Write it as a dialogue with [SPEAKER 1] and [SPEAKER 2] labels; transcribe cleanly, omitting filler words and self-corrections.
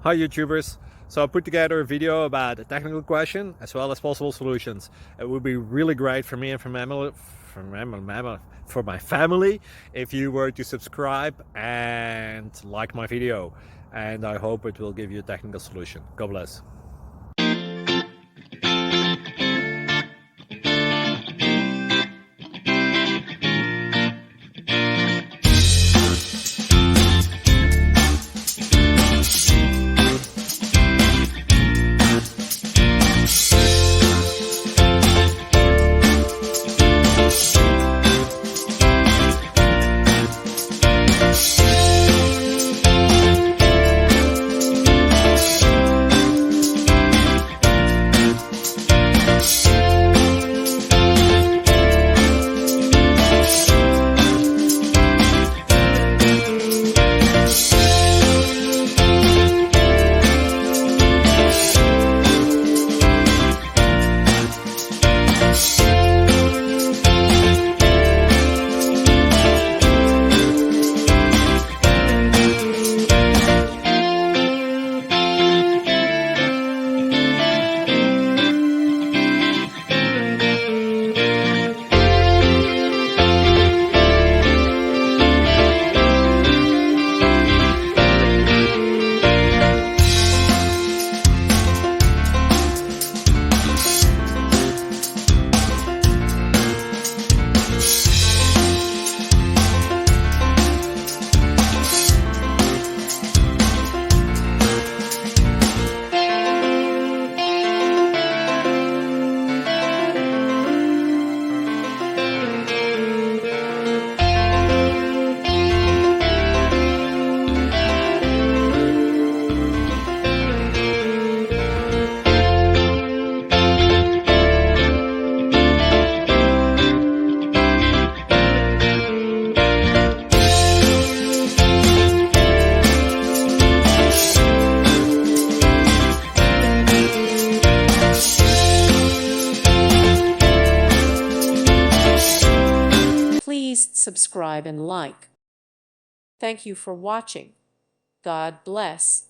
[SPEAKER 1] Hi YouTubers! So I put together a video about a technical question as well as possible solutions. It would be really great for me and for my family if you were to subscribe and like my video, and I hope it will give you a technical solution. God bless.
[SPEAKER 2] Please subscribe and like. Thank you for watching. God bless.